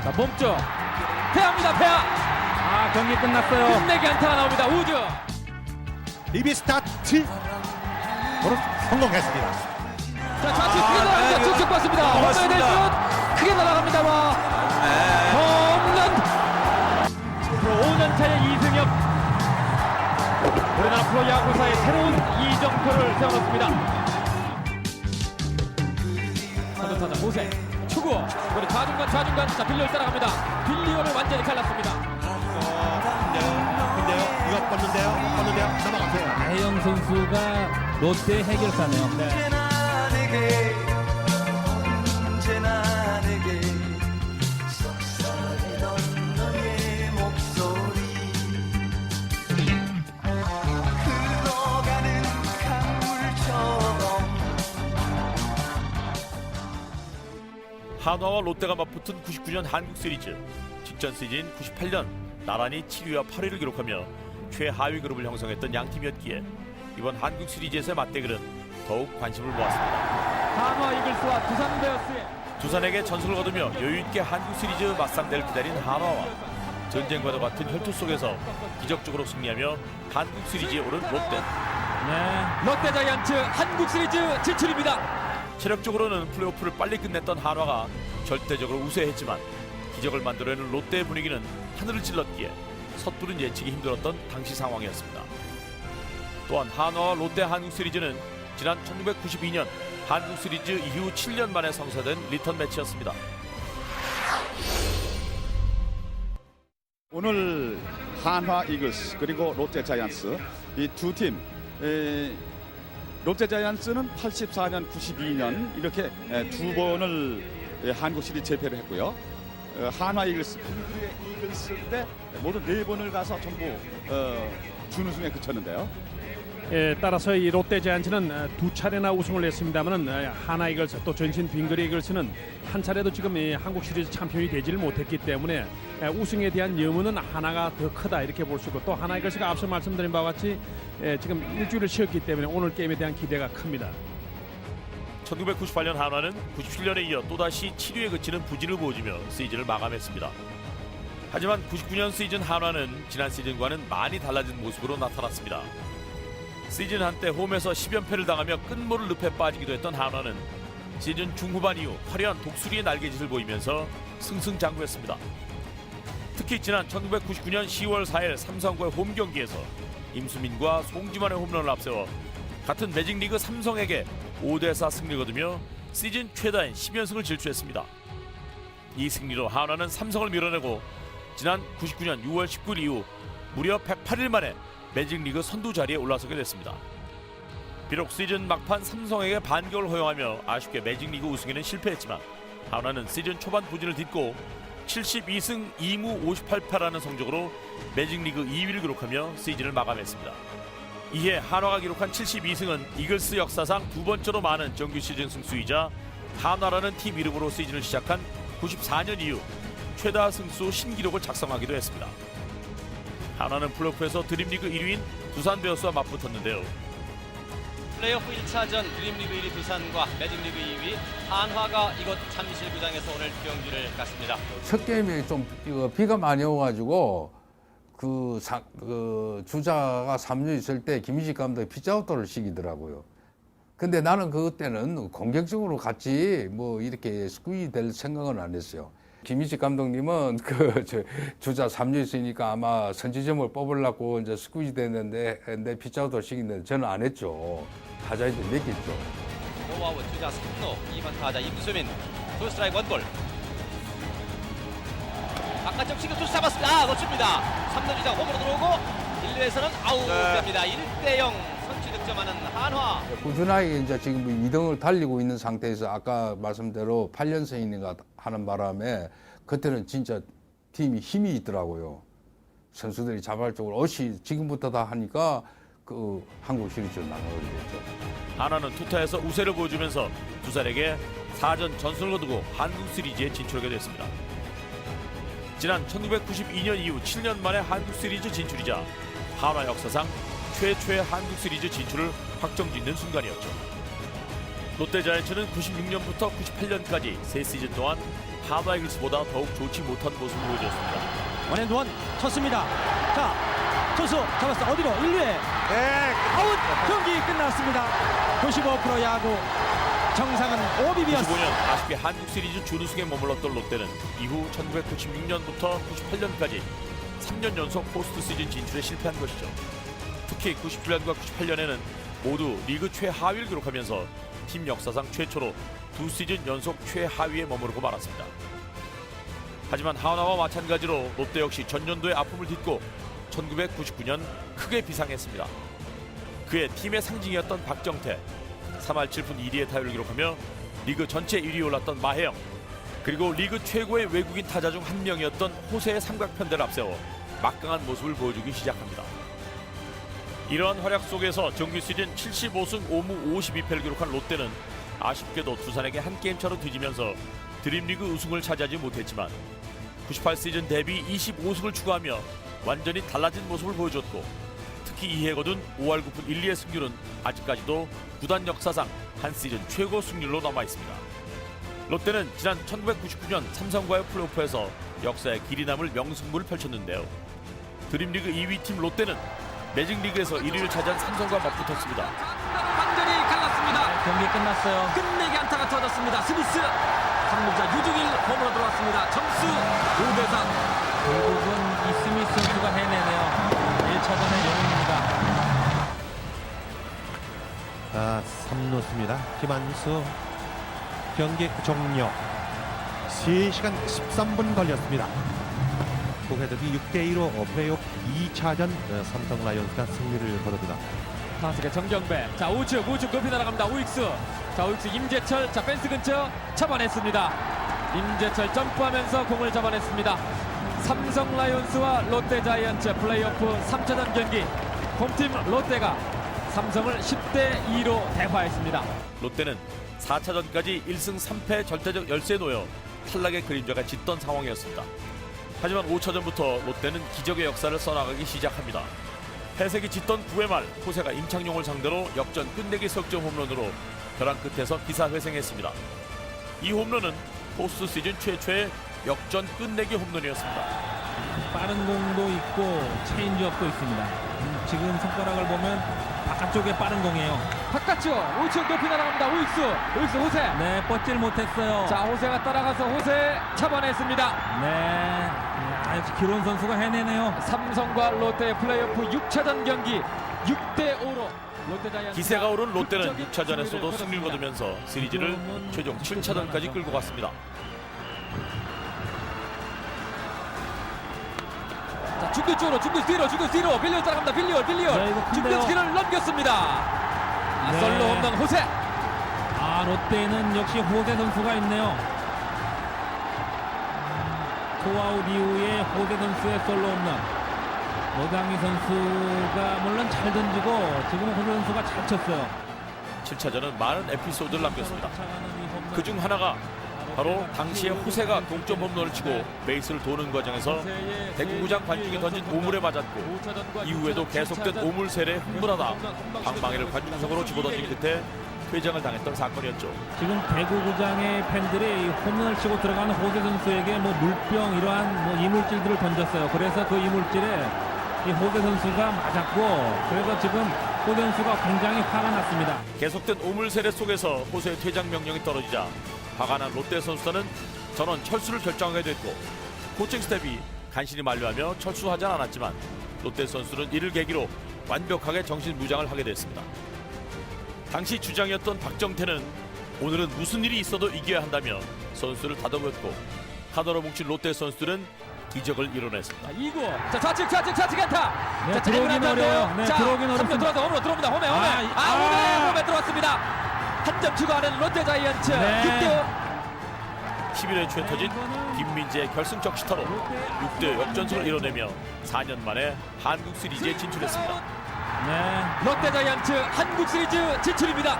자, 몸쪽 패합니다. 패하. 경기 끝났어요. 끝내기 안타가 나옵니다. 우주. 리비 스타트 바로 성공했습니다. 자, 좌측 크게 날아갑니다. 쭉쭉 봤습니다. 홈런에 대한 슛 크게 날아갑니다만 홈런. 프로 5년차의 이승엽. 우리나라 프로야구사의 새로운 이정표를 세워놓습니다. 선두타자 고생 초구 그리고 좌중간 자 빌리오를 따라갑니다. 빌리오를 완전히 갈랐습니다. 근데요 이거 뻗는데요 넘어가세요. 나혜영 선수가 롯데 해결사네요. 언제나 내게 속삭이던 너의 목소리 흘러가는 강물처럼 한화와 롯데가 맞붙은 99년 한국 시리즈. 직전 시즌 98년 나란히 7위와 8위를 기록하며 최하위 그룹을 형성했던 양팀이었기에 이번 한국 시리즈에서의 맞대결은 더욱 관심을 모았습니다. 한화 이글스와 두산 베어스의 두산에게 전승을 거두며 여유있게 한국 시리즈 맞상대를 기다린 한화와 전쟁과도 같은 혈투 속에서 기적적으로 승리하며 한국 시리즈에 오른 롯데. 롯데 자이언츠 한국 시리즈 진출입니다. 체력적으로는 플레이오프를 빨리 끝냈던 한화가 절대적으로 우세했지만 기적을 만들어내는 롯데의 분위기는 하늘을 찔렀기에 섣부른 예측이 힘들었던 당시 상황이었습니다. 또한 한화와 롯데 한국 시리즈는 지난 1992년 한국 시리즈 이후 7년 만에 성사된 리턴 매치였습니다. 오늘 한화 이글스 그리고 롯데 자이언츠 이 두 팀 롯데 자이언츠는 84년, 92년 이렇게 두 번을 한국 시리즈 재패를 했고요. 한화 이글스, 이글스 때 모두 4번을 가서 전부 준우승에 그쳤는데요. 따라서 이 롯데 자이언츠는 두 차례나 우승을 했습니다만은 하나 이글스 또 전신 빙그레 이글스는 한 차례도 지금 이 한국 시리즈 챔피언이 되지를 못했기 때문에 우승에 대한 여문은 하나가 더 크다 이렇게 볼 수 있고 또 하나 이글스가 앞서 말씀드린 바와 같이 지금 일주일을 쉬었기 때문에 오늘 게임에 대한 기대가 큽니다. 1998년 한화는 97년에 이어 또다시 7위에 그치는 부진을 보여주며 시즌을 마감했습니다. 하지만 99년 시즌 한화는 지난 시즌과는 많이 달라진 모습으로 나타났습니다. 시즌 한때 홈에서 10연패를 당하며 끝모를 늪에 빠지기도 했던 한화는 시즌 중후반 이후 화려한 독수리의 날개짓을 보이면서 승승장구했습니다. 특히 지난 1999년 10월 4일 삼성과의 홈 경기에서 임수민과 송지만의 홈런을 앞세워 같은 매직리그 삼성에게 5대4 승리를 거두며 시즌 최다인 10연승을 질주했습니다. 이 승리로 한화는 삼성을 밀어내고 지난 99년 6월 19일 이후 무려 108일 만에 매직리그 선두 자리에 올라서게 됐습니다. 비록 시즌 막판 삼성에게 반격을 허용하며 아쉽게 매직리그 우승에는 실패했지만 한화는 시즌 초반 부진을 딛고 72승 2무 58패라는 성적으로 매직리그 2위를 기록하며 시즌을 마감했습니다. 이에 한화가 기록한 72승은 이글스 역사상 두 번째로 많은 정규 시즌 승수이자 한화라는 팀 이름으로 시즌을 시작한 94년 이후 최다 승수 신기록을 작성하기도 했습니다. 한화는 플레이오프에서 드림리그 1위인 두산 베어스와 맞붙었는데요. 플레이오프 1차전 드림리그 1위 두산과 매직리그 2위 한화가 이곳 잠실구장에서 오늘 경기를 갖습니다. 첫 게임에 좀 비가 많이 오가지고 그 주자가 3루 있을 때 김희식 감독이 피치아웃도를 시키더라고요. 근데 나는 그때는 공격적으로 같이 뭐 이렇게 스퀴즈 될 생각은 안 했어요. 김희식 감독님은 주자 3루 있으니까 아마 선취점을 뽑으려고 이제 스퀴즈 됐는데 내 피치아웃도를 시키는데 저는 안 했죠. 타자들이 맡겼죠. 노아웃 주자 3루 2번 타자 임수민 투 스트라이크 원볼. 바깥쪽 치고 투수 잡았습니다. 놓칩니다. 3루 주자 홈으로 들어오고 1루에서는 아웃됩니다. 1대0 선취 득점하는 한화. 꾸준하게 이제 지금 2등을 달리고 있는 상태에서 아까 말씀대로 8연승인가 하는 바람에 그때는 진짜 팀이 힘이 있더라고요. 선수들이 자발적으로 어시 지금부터 다 하니까 그 한국 시리즈로 나가게 됐죠. 한화는 투타에서 우세를 보여주면서 두산에게 4전 전승을 거두고 한국 시리즈에 진출하게 됐습니다. 지난 1992년 이후 7년 만에 한국 시리즈 진출이자 한화 역사상 최초의 한국 시리즈 진출을 확정짓는 순간이었죠. 롯데 자이언츠는 96년부터 98년까지 3시즌 동안 한화 이글스보다 더욱 좋지 못한 모습을 보여줬습니다. 원앤원 쳤습니다. 자, 투수 잡았어. 어디로? 1루에. 네. 아웃. 경기 끝났습니다. 95% 야구 정상은 오비비였습니다. 95년 아쉽게 한국 시리즈 준우승에 머물렀던 롯데는 이후 1996년부터 98년까지 3년 연속 포스트 시즌 진출에 실패한 것이죠. 특히 97년과 98년에는 모두 리그 최하위를 기록하면서 팀 역사상 최초로 2시즌 연속 최하위에 머무르고 말았습니다. 하지만 하나와 마찬가지로 롯데 역시 전년도의 아픔을 딛고 1999년 크게 비상했습니다. 그의 팀의 상징이었던 박정태, 3할 7푼 1리의 타율을 기록하며 리그 전체 1위에 올랐던 마혜영, 그리고 리그 최고의 외국인 타자 중 한 명이었던 호세의 삼각편대를 앞세워 막강한 모습을 보여주기 시작합니다. 이러한 활약 속에서 정규 시즌 75승 5무 52패를 기록한 롯데는 아쉽게도 두산에게 한 게임 차로 뒤지면서 드림리그 우승을 차지하지 못했지만 98 시즌 대비 25승을 추가하며 완전히 달라진 모습을 보여줬고, 특히 이해 거둔 5할 9푼 1리의 승률은 아직까지도 구단 역사상 한 시즌 최고 승률로 남아있습니다. 롯데는 지난 1999년 삼성과의 플레이오프에서 역사의 길이 남을 명승부를 펼쳤는데요. 드림리그 2위 팀 롯데는 매직리그에서 1위를 차지한 삼성과 맞붙었습니다. 완전히 갈랐습니다. 경기 끝났어요. 끝내기 안타가 터졌습니다. 스미스 3루자 유중일 홈으로 들어왔습니다. 점수 5대4. 결국은 이스미스 선수가 해내네요. 1차전의 영웅입니다. 아, 3루수입니다. 김한수 경기 종료. 3시간 13분 걸렸습니다. 고해덕이 6대2로 플레이오프 2차전 삼성 라이온즈가 승리를 거둡니다. 타석의 정경배. 자, 우측 높이 날아갑니다. 우익수. 자, 우익수 임재철. 자, 펜스 근처 잡아냈습니다. 임재철 점프하면서 공을 잡아냈습니다. 삼성 라이온즈와 롯데 자이언츠 플레이오프 3차전 경기. 홈팀 롯데가 삼성을 10대2로 대파했습니다. 롯데는 4차전까지 1승 3패 절대적 열세에 놓여 탈락의 그림자가 짙던 상황이었습니다. 하지만 5차전부터 롯데는 기적의 역사를 써나가기 시작합니다. 패색이 짙던 9회 말 호세가 임창용을 상대로 역전 끝내기 석점 홈런으로 벼랑 끝에서 기사회생했습니다. 이 홈런은 포스트 시즌 최초의 역전 끝내기 홈런이었습니다. 빠른 공도 있고 체인지업도 있습니다. 지금 손가락을 보면 바깥쪽에 빠른 공이에요. 바깥쪽 우측 높이 날아갑니다. 우익수 호세. 네, 뻗질 못했어요. 자, 호세가 따라가서 호세 잡아냈습니다. 네, 역시 기론 선수가 해내네요. 삼성과 롯데의 플레이오프 6차전 경기 6대5로 롯데 자이언츠 기세가 오른 롯데는 6차전에서도 승리를 거두면서 시리즈를 최종 7차전까지 끌고 갔습니다. 자, 중교 쪽으로 중교 뒤로 빌리오 따라갑니다. 빌리오 네, 이거 큰데요. 중교 뒤를 넘겼습니다. 네. 솔로 홈런 호세. 롯데는 역시 호세 선수가 있네요. 투아웃 이후에 호세 선수의 솔로 홈런. 오장희 선수가 물론 잘 던지고 지금은 호세 선수가 잘 쳤어요. 7차전은 많은 에피소드를 남겼습니다. 그중 하나가 바로 당시에 호세가 동점 홈런을 치고 베이스를 도는 과정에서 대구구장 관중이 던진 오물에 맞았고, 이후에도 계속된 오물 세례에 흥분하다 방망이를 관중석으로 집어던진 끝에 퇴장을 당했던 사건이었죠. 지금 대구구장의 팬들이 홈런을 치고 들어가는 호세 선수에게 물병 이러한 이물질들을 던졌어요. 그래서 그 이물질에 이 호세 선수가 맞았고, 그래서 지금 호세 선수가 굉장히 화가 났습니다. 계속된 오물 세례 속에서 호세의 퇴장 명령이 떨어지자 화가 난 롯데 선수단은 전원 철수를 결정하게 됐고, 코칭 스텝이 간신히 만류하며 철수하지 않았지만 롯데 선수는 이를 계기로 완벽하게 정신무장을 하게 됐습니다. 당시 주장이었던 박정태는 오늘은 무슨 일이 있어도 이겨야 한다며 선수를 다독였고, 하나로 뭉친 롯데 선수들은 기적을 이뤄냈습니다. 2구. 자, 좌측 안타. 네, 자, 들어오긴 어려워요. 네, 자, 들어오긴 3루 어렵습니다. 들어와서 홈으로 들어옵니다. 홈에 홈에 들어왔습니다. 한 점 추가하는 롯데 자이언츠. 네. 6대5. 11회 초에 터진 김민재의 결승적 시타로 6대 역전승을 이뤄내며 4년 만에 한국 시리즈에 진출했습니다. 네. 롯데 자이언츠 한국 시리즈 진출입니다.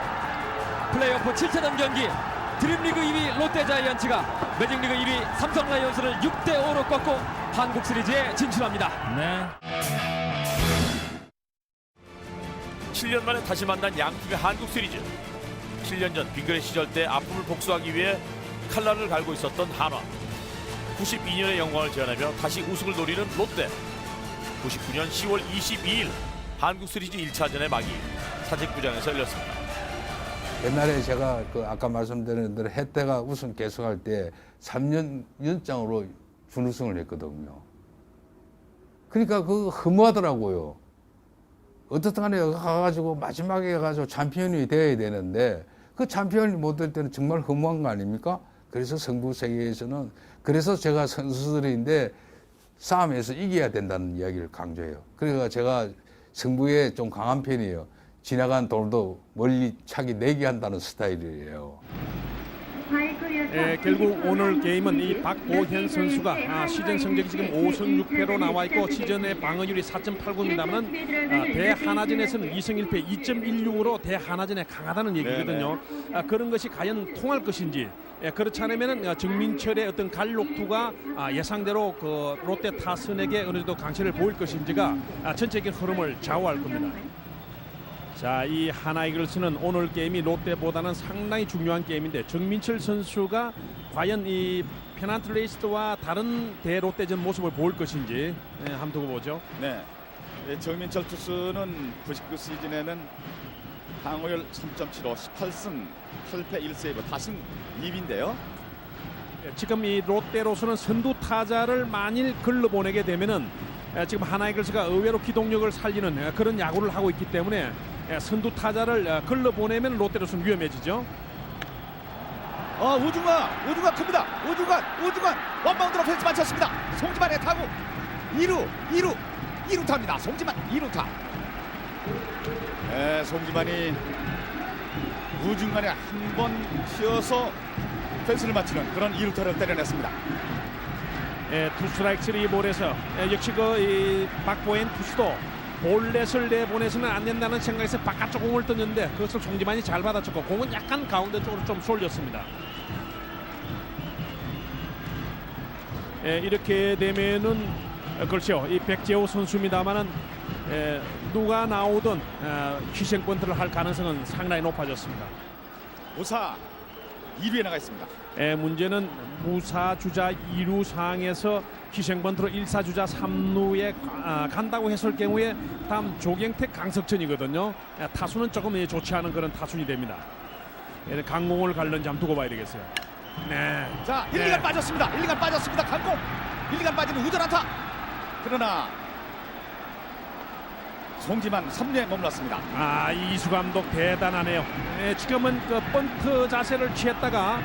플레이오프 7차전 경기 드림리그 2위 롯데 자이언츠가 매직리그 1위 삼성 라이온즈를 6대5로 꺾고 한국 시리즈에 진출합니다. 네. 7년 만에 다시 만난 양팀의 한국 시리즈. 7년 전 빙그레 시절 때 아픔을 복수하기 위해 칼날을 갈고 있었던 한화. 92년의 영광을 재현하며 다시 우승을 노리는 롯데. 99년 10월 22일 한국 시리즈 1차전의 막이 사직구장에서 열렸습니다. 옛날에 제가 그 아까 말씀드린 대로 해태가 우승 계속할 때 3년 연장으로 준우승을 했거든요. 그러니까 그 허무하더라고요. 어떻든 간에 가가지고 마지막에 가서 챔피언이 되어야 되는데 그 챔피언이 못 될 때는 정말 허무한 거 아닙니까? 그래서 승부 세계에서는 그래서 제가 선수들인데 싸움에서 이겨야 된다는 이야기를 강조해요. 그러니까 제가 승부에 좀 강한 편이에요. 지나간 돌도 멀리 차기 내기 한다는 스타일이에요. 결국 오늘 게임은 이 박보현 선수가 시즌 성적이 지금 5승 6패로 나와 있고 시즌의 방어율이 4.89입니다만 대하나전에서는 2승 1패 2.16으로 대하나전에 강하다는 얘기거든요. 그런 것이 과연 통할 것인지 그렇지 않으면 정민철의 어떤 갈록투가 예상대로 그 롯데 타선에게 어느 정도 강세를 보일 것인지가 전체적인 흐름을 좌우할 겁니다. 자, 이 하나이글스는 오늘 게임이 롯데보다는 상당히 중요한 게임인데 정민철 선수가 과연 이 페넌트 레이스와 다른 대롯데전 모습을 보일 것인지 한번 두고 보죠. 네. 정민철 투수는 99 시즌에는 방어율 3.75, 18승 8패 1세이브, 다승 2위인데요. 지금 이 롯데로서는 선두 타자를 만일 걸러보내게 되면은 지금 하나이글스가 의외로 기동력을 살리는 그런 야구를 하고 있기 때문에 선두 타자를 걸러보내면 롯데로서는 위험해지죠. 우중간 큽니다. 우중간 원바운드로 펜스 맞췄습니다. 송지만의 타구 2루 타입니다. 송지만 2루 타. 네, 송지만이 우중간에 한 번 휘어서 펜스를 맞추는 그런 2루타를 때려냈습니다. 투 스트라이크 3볼에서 역시 그 박보현 투수도 볼넷을 내보내서는 안 된다는 생각에서 바깥쪽 공을 떴는데 그것을 송지만이 잘 받아쳤고 공은 약간 가운데 쪽으로 좀 쏠렸습니다. 이렇게 되면은 그렇죠. 이 백재호 선수입니다만은 누가 나오든 희생번트를 할 가능성은 상당히 높아졌습니다. 무사 2루에 나가 있습니다. 문제는 무사 주자 2루 상황에서 희생번트로 1사 주자 3루에 간다고 했을 경우에 다음 조경택 강석천이거든요. 타수는 조금 좋지 않은 그런 타순이 됩니다. 강공을 갈는지 한번 두고 봐야 되겠어요. 네. 자, 1, 2간 빠졌습니다. 1, 2간 빠졌습니다. 강공 1, 2간 빠지는 우전 안타. 그러나 송지만 3루에 머물렀습니다. 이수 감독 대단하네요. 지금은 그 번트 자세를 취했다가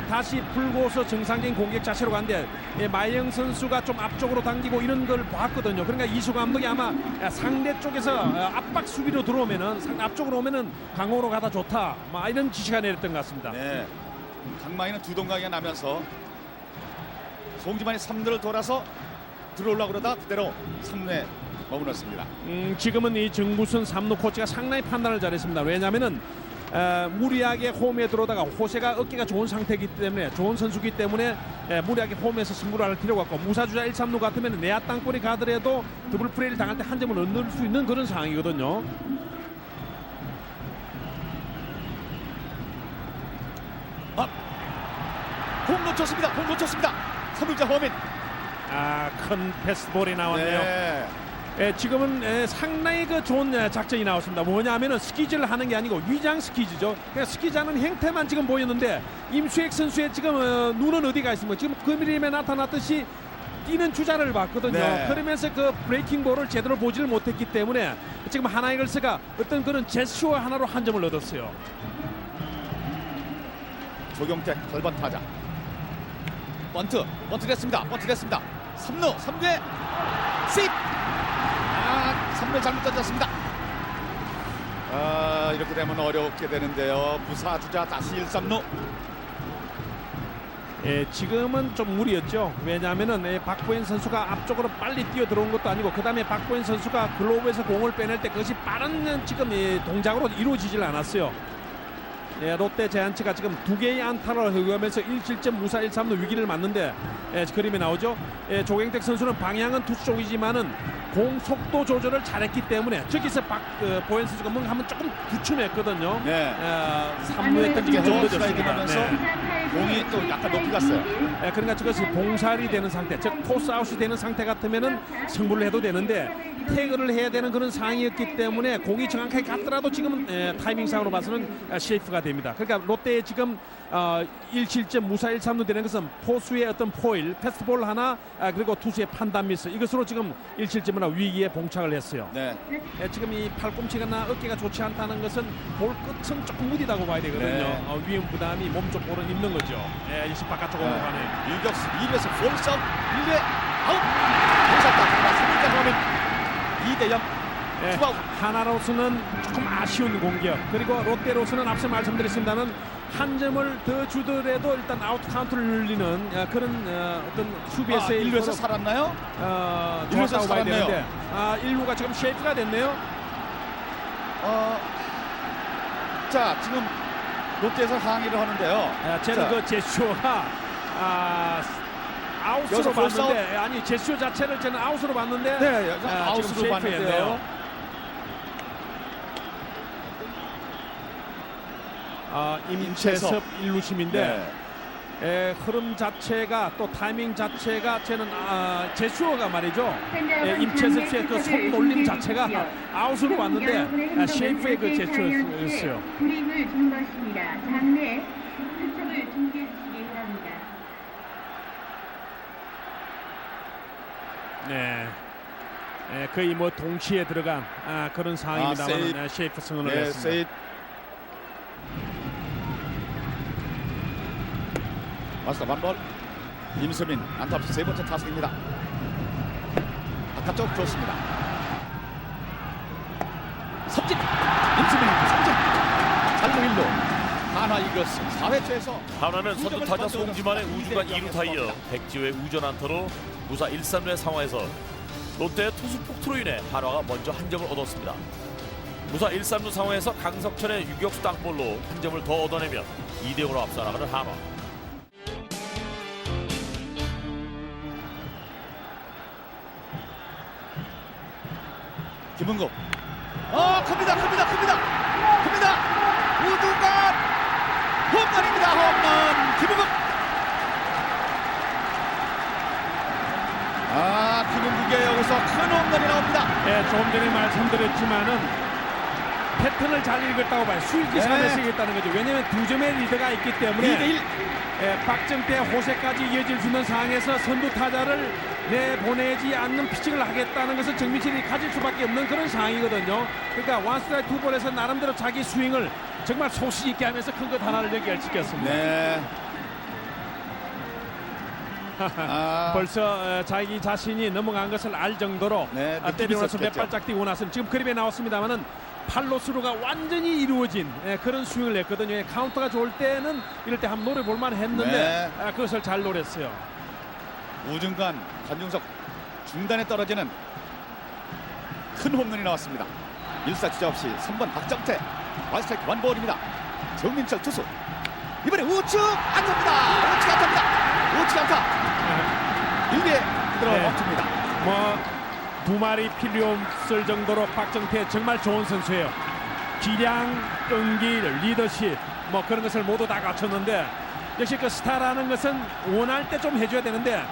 다시 풀고서 정상적인 공격 자세로 간데 마영 선수가 좀 앞쪽으로 당기고 이런 걸 봤거든요. 그러니까 이수 감독이 아마 상대 쪽에서 압박 수비로 들어오면은 앞쪽으로 오면은 강호로 가다 좋다. 이런 지시가 내렸던 것 같습니다. 네. 강마이는 두 동강이 나면서 송지만이 3루를 돌아서 들어오려고 그러다 그대로 3루에 머물렀습니다. 지금은 이 정구순 3루 코치가 상당히 판단을 잘했습니다. 왜냐하면은 무리하게 홈에 들어오다가 호세가 어깨가 좋은 상태이기 때문에 좋은 선수이기 때문에 무리하게 홈에서 승부를 할 필요가 없고 무사주자 1, 3루 같으면 내야 땅볼이 가더라도 더블 플레이를 당할 때 한 점을 얻을 수 있는 그런 상황이거든요. 공 놓쳤습니다. 3루자 허민. 큰 패스볼이 나왔네요. 네. 지금은 상당히 그 좋은 작전이 나왔습니다. 뭐냐면은 스키즈를 하는 게 아니고 위장 스키즈죠. 그냥 스키즈하는 형태만 지금 보였는데 임수혁 선수의 지금 눈은 어디가 있습니까? 지금 그림에 나타났듯이 뛰는 주자를 봤거든요. 네. 그러면서 그 브레이킹 볼을 제대로 보지를 못했기 때문에 지금 하나이글스가 어떤 그런 제스처 하나로 한 점을 얻었어요. 조경택 8번 타자. 번트 됐습니다. 3루에 세이프. 3루 잘못 던졌습니다. 이렇게 되면 어렵게 되는데요. 무사 주자 다시 1, 3루. 지금은 좀 무리였죠. 왜냐하면은 박보현 선수가 앞쪽으로 빨리 뛰어 들어온 것도 아니고 그 다음에 박보현 선수가 글로브에서 공을 빼낼 때 그것이 빠른 지금 동작으로 이루어지질 않았어요. 롯데 자이언츠가 지금 2개의 안타를 허용하면서 1실점 무사 1, 3루 위기를 맞는데 그림이 나오죠. 조경택 선수는 방향은 투수 쪽이지만은 공 속도 조절을 잘했기 때문에 저기서 보현 선수가 뭔가 하면 조금 구춤했거든요. 네. 3루에 던지기 좀 늦었습니다. 하면서 공이 또 약간 높이 갔어요. 그러니까 저것이 봉살이 되는 상태, 즉 토스 아웃이 되는 상태 같으면은 승부를 해도 되는데 태그를 해야 되는 그런 상황이었기 때문에 공이 정확하게 갔더라도 지금은 타이밍상으로 봐서는 쉐이프가 됩니다. 그러니까 롯데의 지금 1실점 무사 1-3루 되는 것은 포수의 어떤 포일, 패스트볼 하나 그리고 투수의 판단 미스 이것으로 지금 1실점이나 위기에 봉착을 했어요. 네. 지금 이 팔꿈치나 어깨가 좋지 않다는 것은 볼 끝은 조금 무디다고 봐야 되거든요. 네. 위험 부담이 몸쪽 볼은 있는 거죠. 일시 바깥쪽으로 가네요. 유격수 2루에서 볼싸움 1루에 아웃. 공사다. 3루째 보면 2대0. 투아웃. 하나로서는 조금 아쉬운 공격, 그리고 롯데로서는 앞서 말씀드렸습니다는 한 점을 더 주더라도 일단 아웃 카운트를 늘리는 그런 어떤 수비에서의 1루에서 살았나요? 좋았다고 봐야 살았네요. 되는데 1루가 지금 쉐이프가 됐네요. 자, 지금 롯데에서 항의를 하는데요. 쟤는 자. 그 제슈어가 아웃으로 여기서 봤는데 아니 제슈어 자체를 저는 아웃으로 봤는데 네, 아웃으로 지금 봤는데요. 쉐이프였네요. 임채섭 1루심인데 흐름 자체가 또 타이밍 자체가 쟤는 제슈어가 말이죠. 임채섭 씨의 그 손놀림 자체가 아웃으로 왔는데 쉐이프의 그 제슈어였어요. 불임을 준 것입니다. 장내 투척을 중지해 주시기 바랍니다. 네. 거의 뭐 동시에 들어간 그런 상황입니다만 쉐이프 승원을 했습니다. 세이프. 마스터 반볼. 임수민 안타수 세 번째 타석입니다. 바깥쪽 좋습니다. 삼진. 임수민 삼진. 잘루 1루. 한화 이글스 4회초에서 한화는 선두 타자 송지만의 우중간 2루 타이어 백지우의 우전 안타로 무사 1-3루의 상황에서 롯데의 투수 폭투로 인해 한화가 먼저 한 점을 얻었습니다. 무사 1-3루 상황에서 강석철의 유격수 땅볼로 한 점을 더 얻어내며 2대0으로 앞서 나가는 한화. 김은국. 큽니다. 우중간 홈런입니다. 홈런 김은국. 김은국의 여기서 큰 홈런이 나옵니다. 조금 전에 말씀드렸지만은 패턴을 잘 읽었다고 봐요. 수익이 상에서 이겼다는 거죠. 왜냐하면 2점의 리드가 있기 때문에 2대1. 박정태 호세까지 이어질 수 있는 상황에서 선두 타자를 내보내지 않는 피칭을 하겠다는 것은 정민철이 가질 수밖에 없는 그런 상황이거든요. 그러니까 원스트라이크 투볼에서 나름대로 자기 스윙을 정말 소신 있게 하면서 큰 것 하나를 연결시켰습니다. 네. 벌써 자기 자신이 넘어간 것을 알 정도로 때리고 나서 몇 발짝 뛰고 나서는 지금 그림에 나왔습니다만은 팔로스루가 완전히 이루어진 그런 스윙을 냈거든요. 카운터가 좋을 때는 이럴 때 한번 노려볼만 했는데 그것을 잘 노렸어요. 우중간 관중석 중단에 떨어지는 큰 홈런이 나왔습니다. 1사 주자 없이 3번 박정태 원스트라이크 원볼입니다. 정민철 투수 이번에 우측 안타입니다. 우측 안타 1루에 들어 멈춥니다. 두 말이 필요 없을 정도로 박정태 정말 좋은 선수예요. 기량, 끈기, 리더십 그런 것을 모두 다 갖췄는데 역시 그 스타라는 것은 원할 때 좀 해줘야 되는데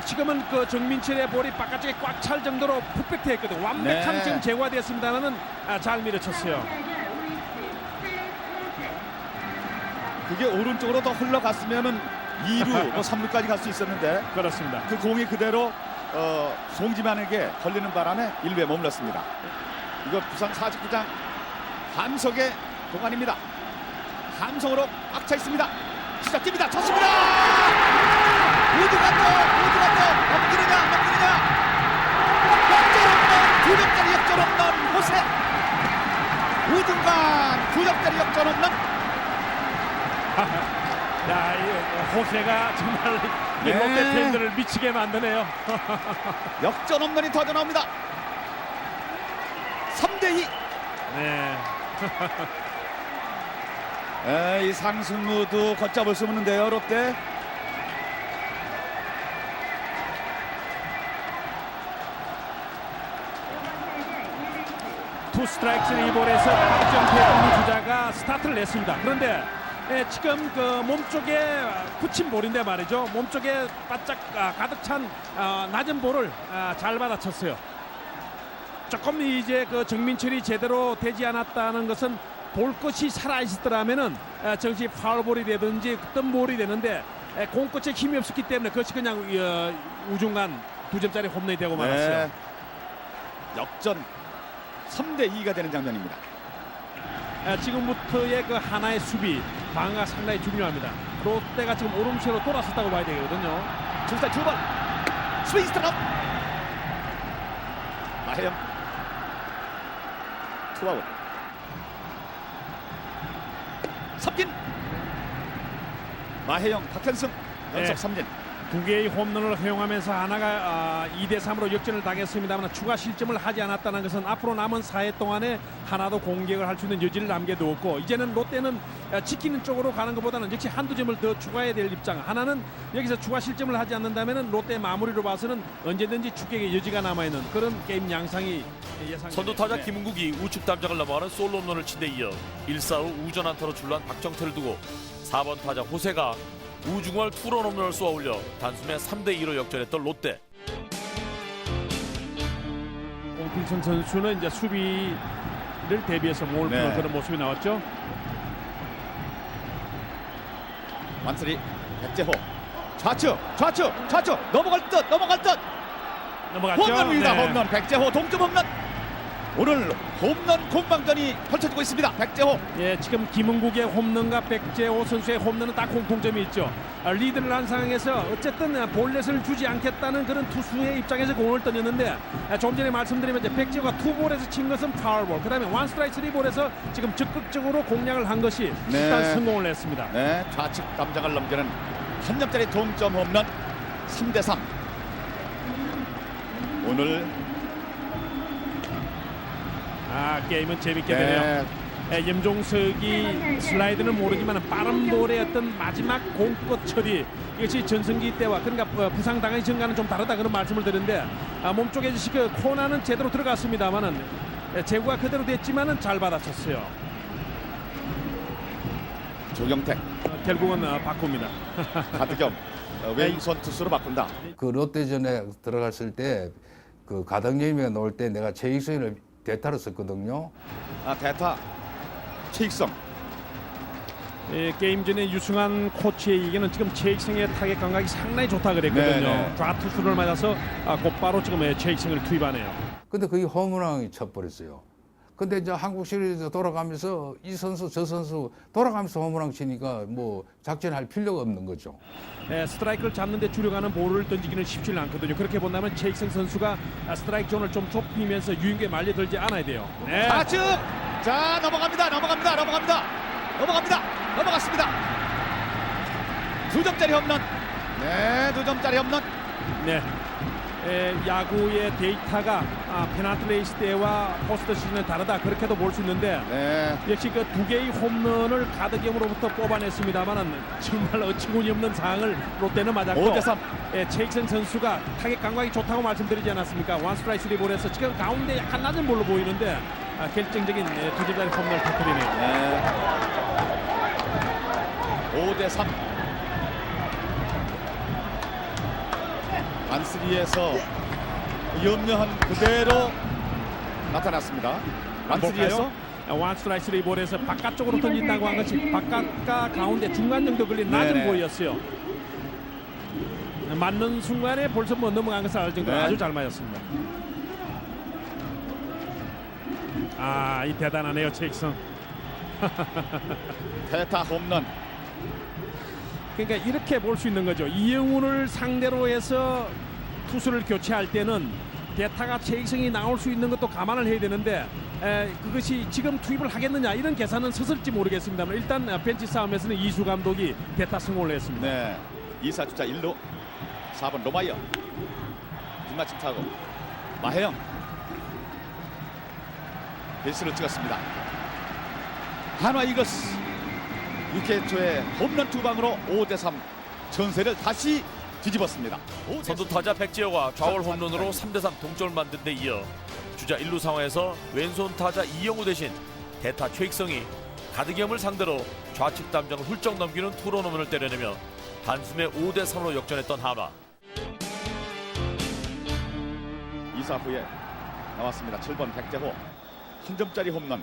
지금은 그 정민철의 볼이 바깥쪽에 꽉 찰 정도로 퍼펙트했거든요. 완벽한 지금 제거되었습니다만은 잘 밀어쳤어요. 그게 오른쪽으로 더 흘러갔으면은 2루, 3루까지 갈 수 있었는데 그렇습니다. 그 공이 그대로 송지만에게 걸리는 바람에 1루에 머물렀습니다. 이거 부산 49장 함석의 동안입니다. 함성으로 꽉 차 있습니다. 시작됩니다. 쳤습니다. 우중간 넘기느냐 역전홈런 2점짜리 역전홈런 호세 우중간 2점짜리 역전홈런. 이 호세가 정말 롯데 팬들을 미치게 만드네요. 역전홈런이 터져 나옵니다. 3대2. 이 상승무도 걷잡을 수 없는데요, 롯데. 투 스트라이크 3볼에서 박정태 주자가 스타트를 냈습니다. 그런데 지금 그 몸쪽에 붙인 볼인데 말이죠. 몸쪽에 바짝 가득 찬 낮은 볼을 잘 받아쳤어요. 조금 이제 그 정민철이 제대로 되지 않았다는 것은 볼 것이 살아 있었더라면은 정시 파울볼이 되든지 어떤 볼이 되는데 공 끝에 힘이 없었기 때문에 그것이 그냥 우중간 2점짜리 홈런이 되고 말았어요. 네. 역전 3대2가 되는 장면입니다. 지금부터의 그 하나의 수비 방어가 상당히 중요합니다. 롯데가 지금 오름세로 돌아섰다고 봐야 되거든요. 투스타 주번 스윙 스타트 마혜영 투아웃 삼진 마혜영 박현승 연속 네. 삼진. 두 개의 홈런을 허용하면서 하나가 2대3으로 역전을 당했습니다만 추가 실점을 하지 않았다는 것은 앞으로 남은 4회 동안에 하나도 공격을 할 수 있는 여지를 남겨두었고 이제는 롯데는 지키는 쪽으로 가는 것보다는 역시 한두 점을 더 추가해야 될 입장. 하나는 여기서 추가 실점을 하지 않는다면 롯데 마무리로 봐서는 언제든지 추격의 여지가 남아있는 그런 게임 양상이 예상. 선두 타자 김은국이 우측 담장을 넘어가는 솔로 홈런을 친 데 이어 1사후 우전 안타로 출루한 박정태를 두고 4번 타자 호세가 우중월 투런 홈런을 쏘아 올려 단숨에 3대2로 역전했던 롯데. 공필선 선수는 이제 수비를 대비해서 몸을 푸는 그런 모습이 나왔죠. 완스리 백재호 좌측 넘어갈 듯 넘어갔죠. 홈런입니다. 네. 홈런 백재호 동점 홈런. 오늘 홈런 공방전이 펼쳐지고 있습니다. 백재호. 예, 지금 김은국의 홈런과 백재호 선수의 홈런은 딱 공통점이 있죠. 리드를 한 상황에서 어쨌든 볼넷을 주지 않겠다는 그런 투수의 입장에서 공을 던졌는데 좀 전에 말씀드리면 이제 백재호가 투볼에서 친 것은 파울볼, 그다음에 원 스트라이크 쓰리볼에서 지금 적극적으로 공략을 한 것이 일단 성공을 냈습니다. 네, 좌측 담장을 넘기는 한 점짜리 동점 홈런 3대3. 오늘 게임은 재밌게 되네요. 염종석이 슬라이드는 모르지만 빠른 볼의 어떤 마지막 공끝 처리, 이것이 전성기 때와 그러니까 부상당한 전과는 좀 다르다 그런 말씀을 드렸는데 몸쪽에 그 코너는 제대로 들어갔습니다만은 제구가 그대로 됐지만은 잘 받아쳤어요. 조경택 결국은 바꿉니다. 가드겸 왼손 투수로 바꾼다. 그 롯데전에 들어갔을 때 그 가덕님이 나올 때 내가 최익성을 대타로 썼거든요. 대타 최익성. 게임 전에 유승환 코치의 얘기는 지금 최익성의 타겟 감각이 상당히 좋다 그랬거든요. 네네. 좌투수를 맞아서 곧바로 지금 최익성을 투입하네요. 근데 그게 홈런이 쳐버렸어요. 근데 이제 한국 시리즈 돌아가면서 이 선수 저 선수 돌아가면서 홈런 치니까 뭐 작전할 필요가 없는 거죠. 스트라이크를 잡는데 주력하는 볼을 던지기는 쉽지 않거든요. 그렇게 본다면 최익성 선수가 스트라이크 존을 좀 좁히면서 유인구에 말려들지 않아야 돼요. 좌측. 자, 넘어갑니다. 넘어갔습니다. 2점짜리 홈런. 네, 2점짜리 홈런. 네. 야구의 데이터가 페널티 레이스 때와 포스트 시즌은 다르다 그렇게도 볼 수 있는데 역시 그 두 개의 홈런을 가덕겸으로부터 뽑아냈습니다만은 정말 어처구니 없는 상황을 롯데는 맞았고 5대3. 최익성 선수가 타겟 감각이 좋다고 말씀드리지 않았습니까? 원 스트라이크 3볼에서 지금 가운데 약간 낮은 볼로 보이는데 결정적인 2점짜리 홈런을 터뜨리네요. 5대3. 안쓰리에서 염려한 그대로 나타났습니다. 안쓰리에서 원 스트라이크 3볼에서 바깥쪽으로 던진다고 한 것이 바깥과 가운데 중간 정도 걸린 낮은 볼이었어요. 맞는 순간에 벌써 뭐 넘어간 것을 알 정도로 아주 잘 맞았습니다. 이 대단하네요, 최익성. 대타 홈런. 그러니까 이렇게 볼 수 있는 거죠. 이영훈을 상대로 해서 투수를 교체할 때는 대타가 최익성이 나올 수 있는 것도 감안을 해야 되는데 그것이 지금 투입을 하겠느냐 이런 계산은 서슬지 모르겠습니다만 일단 벤치 싸움에서는 이수 감독이 대타 성공을 했습니다. 네, 2사 주자 1루 4번 로마이어 뒷마침 타고 마혜영 베이스를 찍었습니다. 한화 이글스 6회 초에 홈런 2방으로 5대3 전세를 다시 뒤집었습니다. 선두 타자 백지호가 좌월 홈런으로 3대3 동점을 만든 데 이어 주자 주자 1루 상황에서 왼손 타자 이영우 대신 대타 최익성이 가드겸을 상대로 좌측 담장을 훌쩍 넘기는 투런홈런을 때려내며 단숨에 5대3으로 역전했던 한화. 2사 후에 나왔습니다. 7번 백재호 한 점짜리 홈런.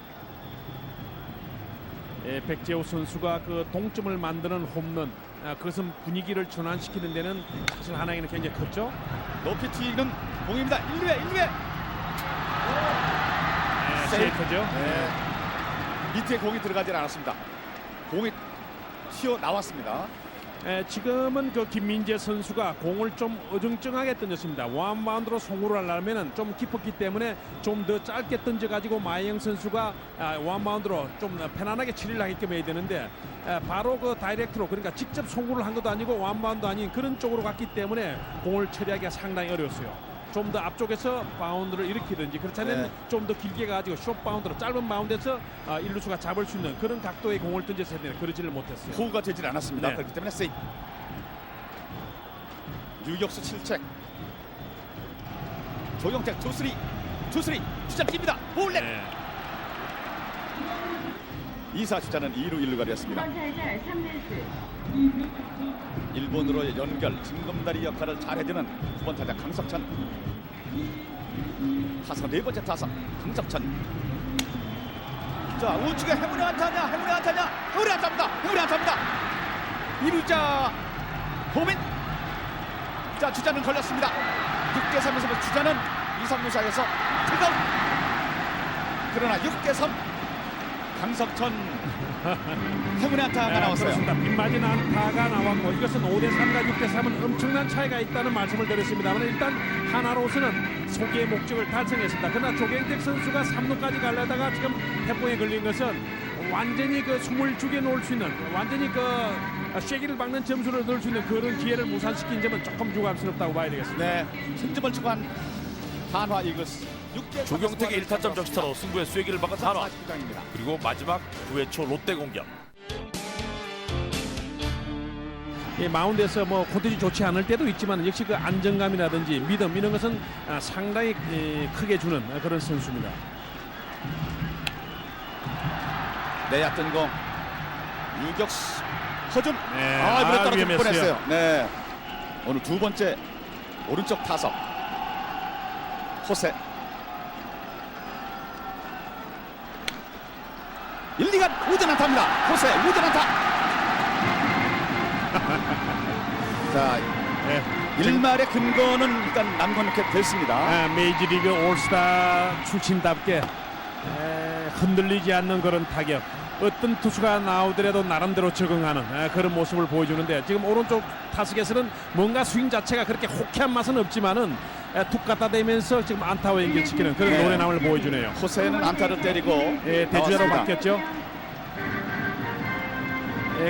백재호 선수가 그 동점을 만드는 홈런, 그것은 분위기를 전환시키는 데는 사실 하나에게는 굉장히 컸죠. 높이 튀는 공입니다. 1루에 세이프죠. 네. 밑에 공이 들어가지 않았습니다. 공이 튀어 나왔습니다. 지금은 그 김민재 선수가 공을 좀 어정쩡하게 던졌습니다. 원바운드로 송구를 하려면은 좀 깊었기 때문에 좀 더 짧게 던져가지고 마영 선수가 원바운드로 좀 편안하게 처리를 하게끔 해야 되는데, 바로 그 다이렉트로, 그러니까 직접 송구를 한 것도 아니고 원바운드 아닌 그런 쪽으로 갔기 때문에 공을 처리하기가 상당히 어려웠어요. 좀 더 앞쪽에서 바운드를 일으키든지, 그렇지 않으면 네. 좀 더 길게 가지고 숏 바운드로 짧은 바운드에서 일루수가 잡을 수 있는 그런 각도의 공을 던졌어야 되는데 그러지를 못했어요. 호구가 되질 않았습니다. 네. 그렇기 때문에 세이프. 유격수 7책. 조경택 투수리 주자 깁니다. 볼넷. 네. 2사 주자는 2루 1루가 되었습니다. 2번 타자 3루수 일본으로의 연결 징검다리 역할을 잘해주는 9번 타자 강석천. 타석 네 번째 타석 강석천. 자, 우측에 해물이 안타냐. 해물이 안타입니다. 2루자 호민. 자, 주자는 걸렸습니다. 6대3에서 주자는 2, 3루 사이에서 뜨거운. 그러나 6대3 강석천 해물의 안타가 나왔어요. 그렇습니다. 빗맞은 안타가 나왔고, 이것은 5대3과 6대3은 엄청난 차이가 있다는 말씀을 드렸습니다만, 일단 하나로서는 소기의 목적을 달성했습니다. 그러나 조경택 선수가 3루까지 가려다가 지금 태풍에 걸린 것은 완전히 그 숨을 죽여 놓을 수 있는, 완전히 그 쐐기를 박는 점수를 넣을 수 있는 그런 기회를 무산시킨 점은 조금 유감스럽다고 봐야 되겠습니다. 네, 승점을 추구한 한화 이글스. 조경택의 1타점 적시타로 승부의 쐐기를 박은 한화. 그리고 마지막 9회 초 롯데 공격. 마운드에서 뭐 코트지 좋지 않을 때도 있지만 역시 그 안정감이라든지 믿음 이런 것은 상당히 크게 주는 그런 선수입니다. 내야 뜬 공. 유격수 허준. 네, 이번에 떨어질 위험했어요. 뻔했어요. 네, 오늘 두 번째 오른쪽 타석 호세. 1, 2간 우전 안타입니다. 호세 우전 안타. 자, 네. 일말의 근거는 일단 남겨놓게 됐습니다. 메이저리그 올스타 출신답게 흔들리지 않는 그런 타격, 어떤 투수가 나오더라도 나름대로 적응하는 그런 모습을 보여주는데, 지금 오른쪽 타석에서는 뭔가 스윙 자체가 그렇게 호쾌한 맛은 없지만은 툭 갖다 대면서 지금 안타와 연결시키는 그런 네. 노래나무를 보여주네요. 호세는 안타를 때리고 대주자로 나왔습니다. 바뀌었죠.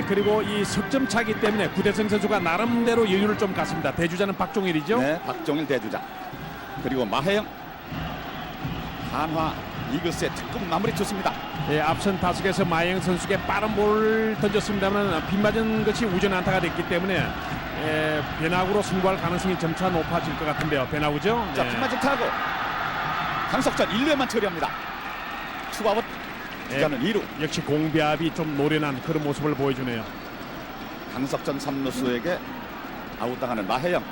그리고 이 석점 차기 때문에 구대성 선수가 나름대로 여유를 좀 갖습니다. 대주자는 박종일이죠. 네, 박종일 대주자. 그리고 마혜영. 한화 이글스의 특급 마무리 좋습니다. 앞선 타석에서 마영 선수에게 빠른 볼을 던졌습니다만 빗맞은 것이 우전 안타가 됐기 때문에 변화구로 승부할 가능성이 점차 높아질 것 같은데요. 변화구죠. 자, 빗맞은 타고 강석전 1루에만 처리합니다. 투아웃. 주자는 2루. 역시 공비압이 좀 노련한 그런 모습을 보여주네요. 강석전 3루수에게 아웃당하는 마혜영.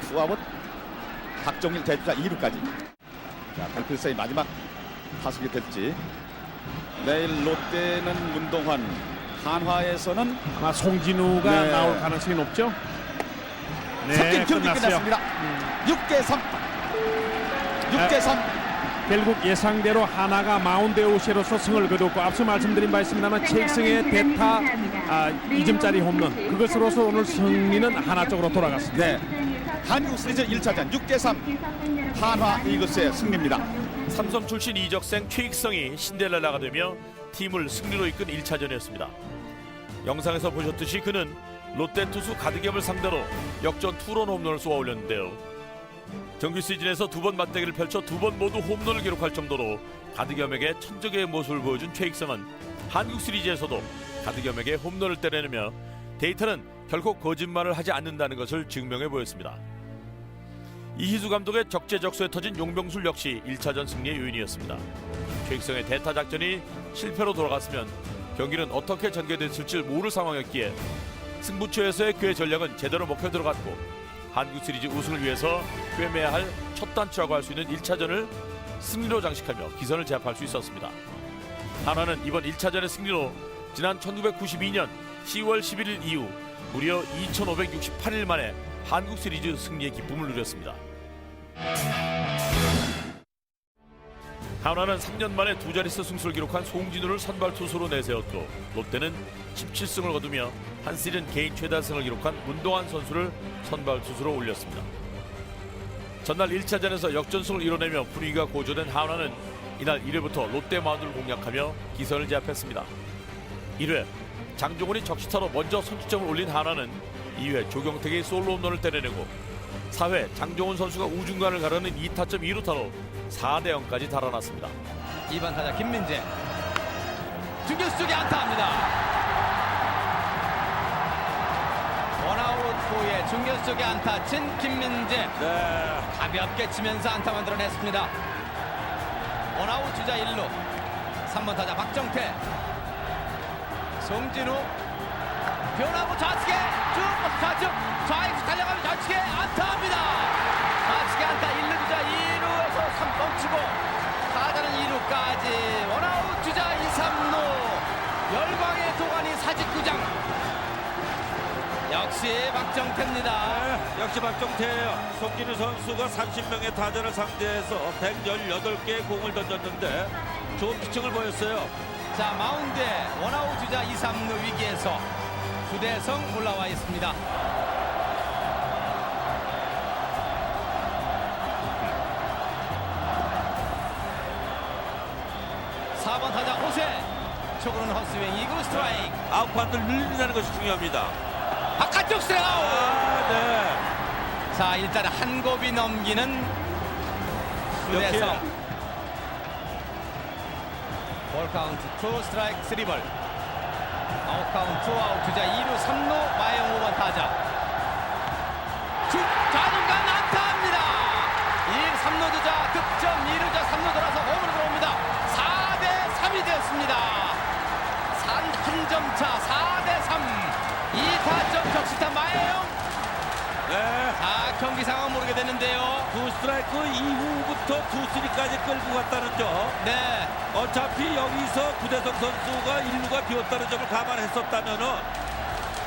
투아웃. 박종일 대주자 2루까지. 자, 달필사의 마지막 타석이 될지. 내일 롯데는 문동환, 한화에서는 아마 송진우가 네. 나올 가능성이 높죠. 섞인 경기 끝났어요. 끝났습니다. 6대3. 6대3. 결국 예상대로 하나가 마운드 오시로서 승을 거뒀고, 앞서 말씀드린 바 있습니다만 최익성의 대타 2점짜리 홈런, 그것으로서 오늘 승리는 하나 쪽으로 돌아갔습니다. 네. 한국 시리즈 1차전 6대3 한화 이글스의 승리입니다. 삼성 출신 이적생 최익성이 신데렐라가 되며 팀을 승리로 이끈 1차전이었습니다. 영상에서 보셨듯이 그는 롯데 투수 가드겸을 상대로 역전 투런 홈런을 쏘아 올렸는데요. 정규 시즌에서 두 번 맞대결을 펼쳐 두 번 모두 홈런을 기록할 정도로 가드겸에게 천적의 모습을 보여준 최익성은 한국 시리즈에서도 가드겸에게 홈런을 때려내며 데이터는 결코 거짓말을 하지 않는다는 것을 증명해 보였습니다. 이희수 감독의 적재적소에 터진 용병술 역시 1차전 승리의 요인이었습니다. 최익성의 대타 작전이 실패로 돌아갔으면 경기는 어떻게 전개됐을지 모를 상황이었기에 승부처에서의 그의 전략은 제대로 먹혀 들어갔고 한국 시리즈 우승을 위해서 꿰매야 할 첫 단추라고 할 수 있는 1차전을 승리로 장식하며 기선을 제압할 수 있었습니다. 한화는 이번 1차전의 승리로 지난 1992년 10월 11일 이후 무려 2568일 만에 한국 시리즈 승리의 기쁨을 누렸습니다. 한화는 3년 만에 두 자릿수 승수를 기록한 송진우를 선발 투수로 내세웠고 롯데는 17승을 거두며 한 시즌 개인 최다승을 기록한 문동환 선수를 선발 투수로 올렸습니다. 전날 1차전에서 역전승을 이뤄내며 분위기가 고조된 한화는 이날 1회부터 롯데 마운드를 공략하며 기선을 제압했습니다. 1회 장종훈이 적시타로 먼저 선취점을 올린 한화는 2회 조경택이 솔로 홈런을 때려내고 4회 장종훈 선수가 우중간을 가르는 2타점 2루타로 4대0까지 달아났습니다. 2번 타자 김민재 중견수 쪽에 안타합니다. 원아웃 후에 중견수 쪽에 안타 친 김민재 가볍게 치면서 안타 만들어냈습니다. 원아웃 주자 1루 3번 타자 박정태 송진우 변화구 좌측에 쭉 좌측 좌익수 달려가면 좌측에 안타합니다. 좌측에 안타 1루 주자 2루에서 3 멈추고 타자는 2루까지 원아웃 주자 2, 3루 열광의 도가니 사직구장 역시 박정태입니다. 역시 박정태예요. 송진우 선수가 30명의 타자를 상대해서 118개의 공을 던졌는데 좋은 피칭을 보였어요. 자 마운드에 원아웃 주자 2, 3루 위기에서 구대성 올라와 있습니다. (4번) 타자 호세 초구는 헛스윙 2구 스트라이크. 아웃판을 늘린다는 것이 중요합니다. 바깥쪽 스트라이크 아웃. 자 일단 한 곱이 넘기는 구대성. 볼 카운트 2 스트라이크 3볼. 아웃 카운트 2아웃 주자 2루 3루 마영 5번 타자 좌중간 안타합니다. 3루 주자 득점 2루자 3루 돌아서 홈으로 들어옵니다. 4대3이 되었습니다. 한 점 차 4대3 2타점 적시타 마영. 자 경기 상황 모르게 됐는데요. 두 스트라이크 이후부터 두 쓰리까지 끌고 갔다는 점. 네. 어차피 여기서 구대성 선수가 1루가 비었다는 점을 감안했었다면은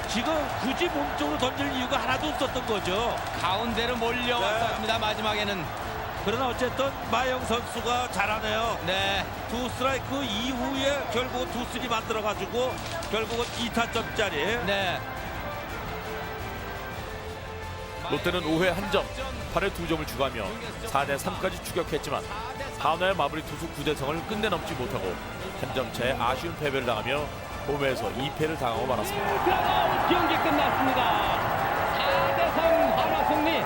지금 굳이 몸쪽으로 던질 이유가 하나도 없었던 거죠. 가운데로 몰려왔습니다. 마지막에는. 그러나 어쨌든 마영 선수가 잘하네요. 네. 두 스트라이크 이후에 결국은 두 쓰리 만들어가지고 결국은 2타점짜리. 네. 롯데는 5회 1점, 8회 2점을 추가하며 4대3까지 추격했지만 한화의 마무리 투수 구대성을 끝내 넘지 못하고 한 점 차의 아쉬운 패배를 당하며 홈에서 2패를 당하고 말았습니다. 경기 끝났습니다. 4대3 한화 승리.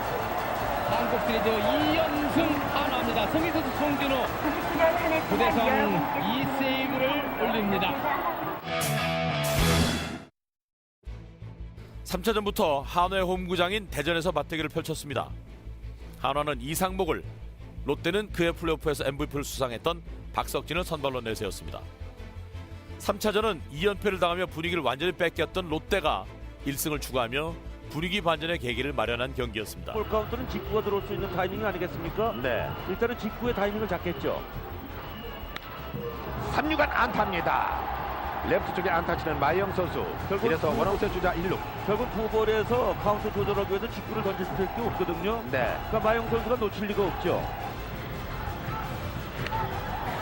한국 시리즈 2연승 한화입니다. 승리 선수 송진우 구대성 2세이브를 올립니다. 3차전부터 한화의 홈구장인 대전에서 맞대결을 펼쳤습니다. 한화는 이상목을, 롯데는 그해 플레이오프에서 MVP를 수상했던 박석진을 선발로 내세웠습니다. 3차전은 2연패를 당하며 분위기를 완전히 뺏겼던 롯데가 1승을 추가하며 분위기 반전의 계기를 마련한 경기였습니다. 볼 카운트는 직구가 들어올 수 있는 타이밍 아니겠습니까? 네. 일단은 직구의 타이밍을 잡겠죠. 3루간 안타입니다. 레프트 쪽에 안타 치는 마영 선수. 이래서 원아웃의 주자 1루. 결국 두 볼에서 카운트 조절하기 위해서 직구를 던질 수밖에 없거든요. 네. 그러니까 마영 선수가 놓칠 리가 없죠.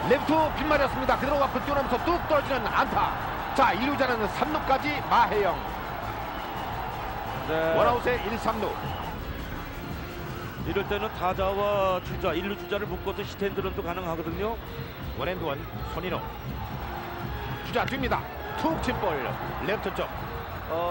레프트 빗맞았습니다. 그대로 앞으로 뛰어나면서 뚝 떨어지는 안타. 자 2루자는 3루까지 마혜영. 네. 원아웃의 1, 3루. 이럴 때는 타자와 주자, 1루 주자를 묶어서 스탠드런도 가능하거든요. 원앤드원 손인호. 주자 뜁니다. 툭 친 볼. 레프트 쪽.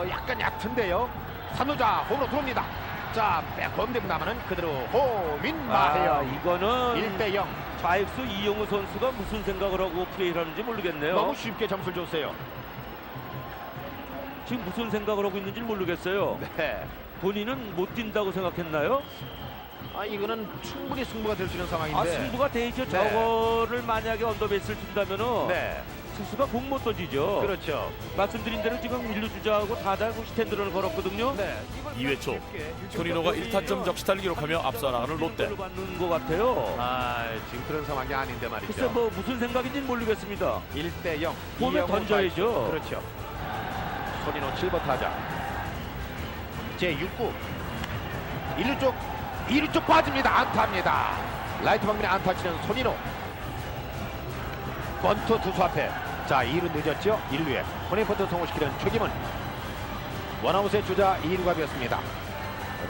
약간 얕은데요. 3루자 홈으로 들어옵니다. 자 건대문하면은 그대로 홈인 마혜영. 이거는 1대0. 좌익수 이용우 선수가 무슨 생각을 하고 플레이를 하는지 모르겠네요. 너무 쉽게 점수를 줬어요. 지금 무슨 생각을 하고 있는지 모르겠어요. 네. 본인은 못 뛴다고 생각했나요? 이거는 충분히 승부가 될 수 있는 상황인데. 승부가 되죠. 저거를 만약에 언더베이스를 준다면은 네. 투수가 공 못 던지죠. 그렇죠. 말씀드린 대로 지금 1루 주자하고 4자 스탠드를 걸었거든요. 네. 2회 초 손인호가 1타점 적시타를 기록하며 앞서 나가는 롯데. 받는 것 같아요. 지금 그런 상황이 아닌데 말이죠. 글쎄 뭐 무슨 생각인지는 모르겠습니다. 1대0. 홈에 던져야죠. 그렇죠. 손인호 7번 타자. 제6구. 2루 쪽 빠집니다. 안타입니다. 라이트 방면에 안타 치는 손인호. 번트 투수 앞에. 자, 2루 늦었죠. 1루에 혼인번트 성공시키는 최기문. 원아웃의 주자 2루가 되었습니다.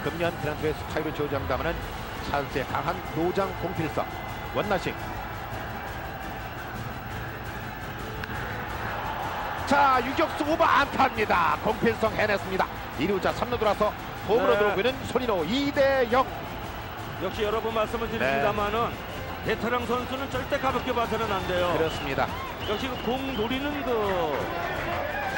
금년 그란트의 스타일을 저장담하는 찬스의 강한 노장 공필성. 원나싱. 자, 유격수 오버 안타입니다. 공필성 해냈습니다. 2루자 3루 돌아서 홈으로 들어오고 있는 손인호 2대0. 역시 여러 번 말씀을 드립니다만은 베테랑 선수는 절대 가볍게 봐서는 안 돼요. 그렇습니다. 역시 그 공 노리는 그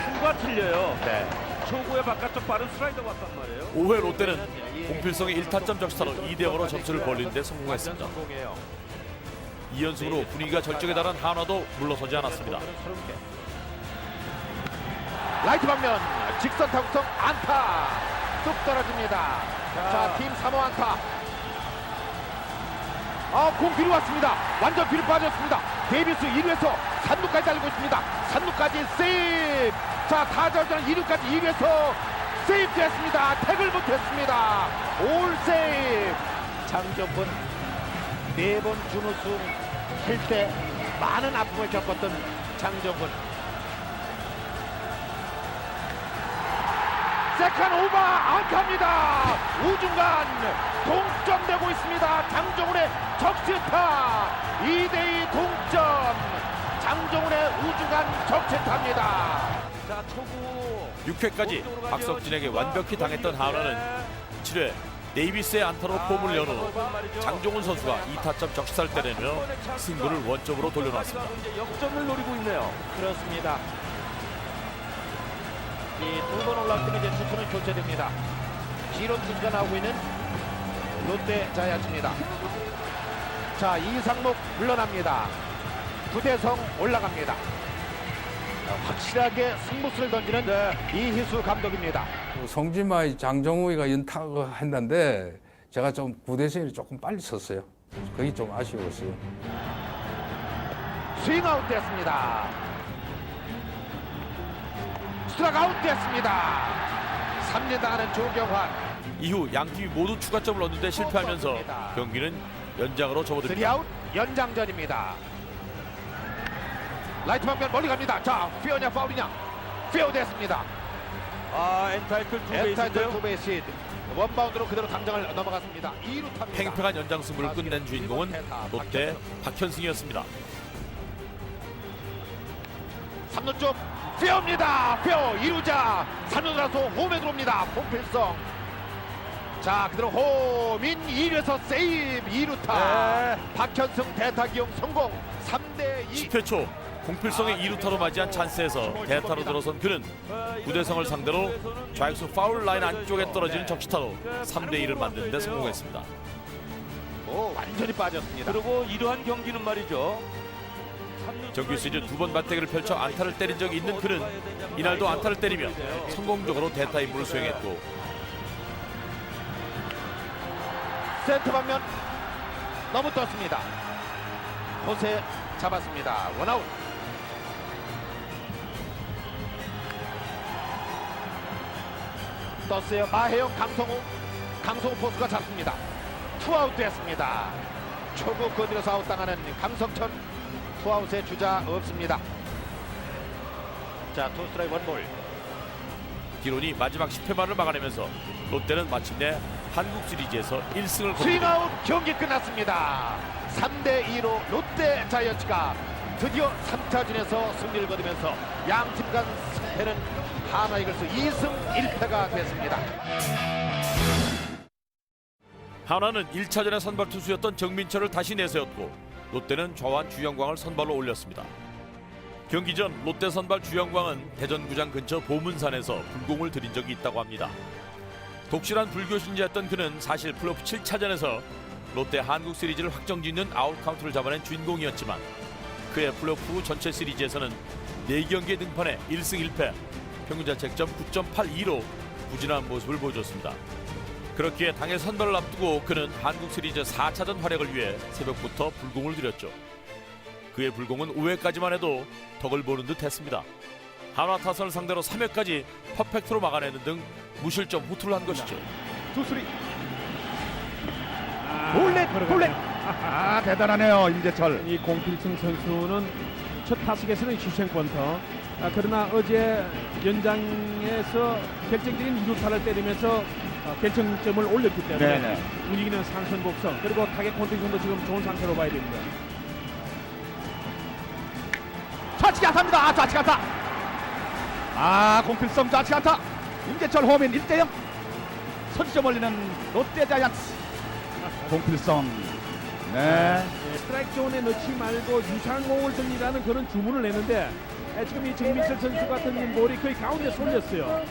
힘과 틀려요. 네. 초구의 바깥쪽 빠른 슬라이더가 왔단 말이에요. 5회 롯데는 공필성의 1타점 적시타로 2대0으로 점수를 벌리는 데 성공했습니다. 2연승으로 분위기가 절정에 달한 한화도 물러서지 않았습니다. 라이트 방면 직선 타구성 안타 뚝 떨어집니다. 자, 팀 3호 안타. 공 뒤로 왔습니다. 완전 뒤로 빠졌습니다. 데이비스 2루에서 3루까지 달리고 있습니다. 3루까지 세이브. 자, 타자전 2루까지 2루에서 세이브 됐습니다. 태그를 못했습니다. 올 세이브. 장정근 4번 준우승 할 때 많은 아픔을 겪었던 장정근. 세컨 오버 안타입니다. 우중간 동점되고 있습니다. 장정훈의 적시타 2대2 동점. 장정훈의 우중간 적시타입니다. 자, 초구 6회까지 박석진에게 완벽히 당했던 한화는 7회 데이비스의 안타로 폼을 연 후 장종훈 선수가 2타점 적시타를 때리며 승부를 원점으로 돌려놨습니다. 역전을 노리고 있네요. 그렇습니다. 이 두 번 올라올 때는 이제 수순은 교체됩니다. 지론 투수가 나오고 있는 롯데 자이언츠입니다. 자, 이상목 물러납니다. 구대성 올라갑니다. 확실하게 승부수를 던지는 이희수 감독입니다. 송진마의 장정우이가 연타를 했는데 제가 좀 구대성이 조금 빨리 쳤어요. 그게 좀 아쉬웠어요. 스윙아웃 됐습니다. 스트라이크 아웃 됐습니다. 3진 당하는 조경환. 이후 양팀이 모두 추가점을 얻는데 실패하면서 경기는 연장으로 접어듭니다. 3아웃 연장전입니다. 라이트 방면 멀리 갑니다. 자, 피어냐 파울이냐. 피어 됐습니다. 엔타이틀 투베이스 히트. 원바운드로 그대로 당장을 넘어갔습니다. 2루 탑니다. 팽팽한 연장 승부를 끝낸 주인공은 롯데 박현승이었습니다. 3루 쪽 피어입니다. 피어 2루자 3루 들어서 홈에 들어옵니다. 홈필성. 자, 그대로 홈인 2루에서 세이브 2루타. 박현승 대타 기용 성공. 3대2. 10회 초 공필성의 2루타로 맞이한 찬스에서 대타로 들어선 그는 구대성을 상대로 좌익수 파울 라인 안쪽에 떨어지는 적시타로 3대2를 만드는 데 성공했습니다. 완전히 빠졌습니다. 그리고 이러한 경기는 말이죠. 정규 시즌 2번 맞대결을 펼쳐 안타를 때린 적이 있는 그는 이날도 안타를 때리며 성공적으로 대타 임무를 수행했고 센터 방면 너무 떴습니다. 호세 잡았습니다. 원아웃. 떴어요. 마혜영, 강성우 포수가 잡습니다. 투아웃 됐습니다. 초구 건드려서 아웃당하는 강성천. 투아웃의 주자 없습니다. 자, 투 스트라이크 원볼. 기론이 마지막 10회 말을 막아내면서 롯데는 마침내 한국 시리즈에서 1승을 거둡니다. 스윙아웃 경기 끝났습니다. 3대2로 롯데 자이언츠가 드디어 3차전에서 승리를 거두면서 양팀 간 승패는 한화 이글스 2승 1패가 됐습니다. 한화는 1차전의 선발 투수였던 정민철을 다시 내세웠고 롯데는 좌완 주영광을 선발로 올렸습니다. 경기 전 롯데 선발 주영광은 대전구장 근처 보문산에서 불공을 들인 적이 있다고 합니다. 독실한 불교 신자였던 그는 사실 플레이오프 7차전에서 롯데 한국 시리즈를 확정짓는 아웃카운트를 잡아낸 주인공이었지만 그의 플레이오프 전체 시리즈에서는 4경기에 등판해 1승 1패, 평균 자책점 9.82로 부진한 모습을 보여줬습니다. 그렇기에 당일 선발을 앞두고 그는 한국 시리즈 4차전 활약을 위해 새벽부터 불공을 들였죠. 그의 불공은 5회까지만 해도 덕을 보는 듯 했습니다. 한화 타선을 상대로 3회까지 퍼펙트로 막아내는 등 무실점 호투를 한 것이죠. 투수리 볼넷 대단하네요 임재철. 이 공필승 선수는 첫 타석에서는 희생번터, 그러나 어제 연장에서 결정적인 2루타를 때리면서 결정점을 올렸기 때문에 네네. 분위기는 상승곡성, 그리고 타격 컨디션도 지금 좋은 상태로 봐야 됩니다. 좌측 안타입니다. 좌측 안타. 공필성 좌측 안타. 임재철 홈인 1대0. 선취점 올리는 롯데 자이언츠. 공필성. 네. 스트라이크 존에 넣지 말고 유상공을 던지라는 그런 주문을 내는데 지금 이 정민철 선수 같은 볼이 거의 가운데 쏠렸어요.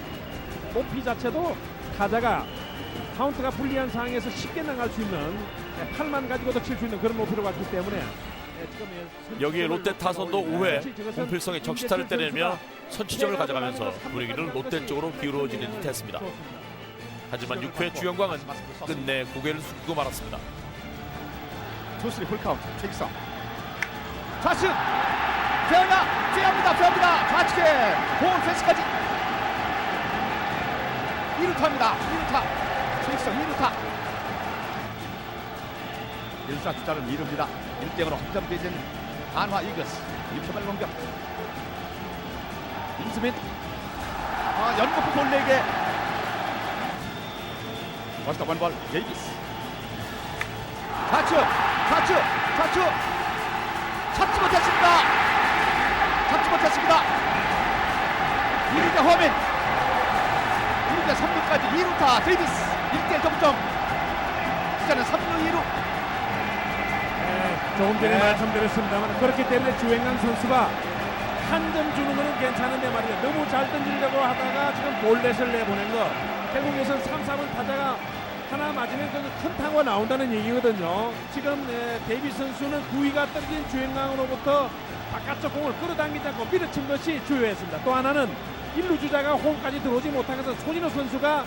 높이 자체도 타자가 카운트가 불리한 상황에서 쉽게 나갈 수 있는, 팔만 가지고도 칠 수 있는 그런 높이로 갔기 때문에 여기에 롯데 타선도 5회 공필성의 적시타를 때리며 선취점을 가져가면서 분위기를 롯데 쪽으로 기울어지는 듯했습니다. 하지만 6회 주영광은 끝내 고개를 숙이고 말았습니다. 투수리 풀카운트 최기성 좌측 페어입니다. 좌측에 홈 펜스까지 2루타입니다. 2루타 최기성 2루타 1사 주자를 2루입니다. 1대0으로 확정 배진 한화 이글스. 6초말 공격 임수민 연거푸 볼레에게 버스터 원볼 데이비스 좌측 잡지 못했습니다. 2루자 허민 2루자 3루까지 2루타 데이비스 1대1 동점. 주자는 3루 2루. 조금 전에 말씀드렸습니다만 그렇기 때문에 주행강 선수가 한 점 주는 거는 괜찮은데 말이야, 너무 잘 던지려고 하다가 지금 볼넷을 내보낸 거, 결국에선 3-3은 타자가 하나 맞으면 큰 타구가 나온다는 얘기거든요. 지금 데이비스 선수는 구위가 떨어진 주행강으로부터 바깥쪽 공을 끌어당기지 않고 밀어친 것이 주요했습니다. 또 하나는 1루 주자가 홈까지 들어오지 못하면서 손인호 선수가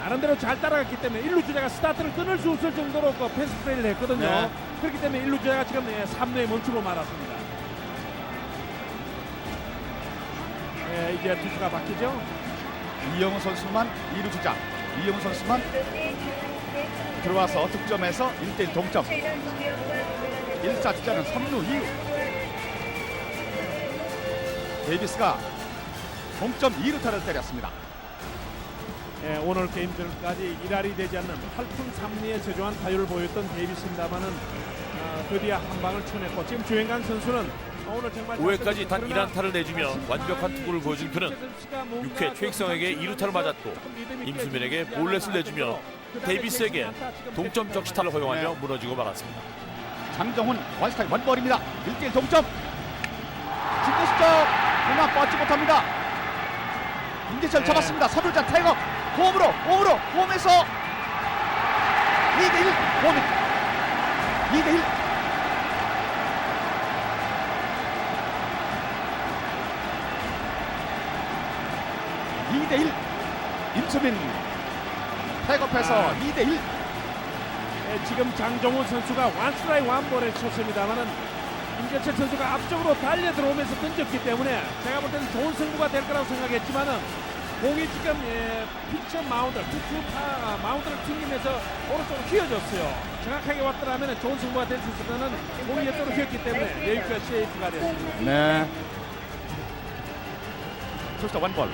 나름대로 잘 따라갔기 때문에 1루 주자가 스타트를 끊을 수 없을 정도로 패스 플레이를 했거든요. 네. 그렇기 때문에 1루 주자가 지금 3루에 멈추고 말았습니다. 이제 투수가 바뀌죠. 이영우 선수만 2루 주자. 이영우 선수만 들어와서 득점해서 1대1 동점. 1사 주자는 3루 2루. 데이비스가 동점 2루타를 때렸습니다. 오늘 게임 전까지 일할이 되지 않는 8푼 3리에 저조한 타율을 보였던 데이비스입니다만은 드디어 한 방을 쳐냈고, 지금 주행강 선수는 오늘 정말 5회까지 단 1안타를 내주며 완벽한 투구를 보여준 그는 6회 최익성에게 2루타를 맞았고 임수민에게 볼넷을 내주며 데이비스에게 동점 적시타를 허용하며 무너지고 말았습니다. 장정훈 원스타임 원볼입니다. 1대1 동점. 중거수점 그러나 뻗지 못합니다. 임재철 잡았습니다. 3루자 태거 홈으로 홈에서 2대1 홈인 2대1 2대1 임수민 태업해서 2대1. 지금 장정훈 선수가 원스트라이크 원볼에 쳤습니다만은 임재철 선수가 앞쪽으로 달려 들어오면서 던졌기 때문에 제가 볼 때는 좋은 승부가 될 거라고 생각했지만은 공이 지금 피처 마운드, 마운드를 튕기면서 오른쪽으로 휘어졌어요. 정확하게 왔더라면 좋은 승부가 될 수 있었다는 공이 이쪽으로 휘었기 때문에 여기가 세이프가 됐습니다. 네. 투스타 원볼.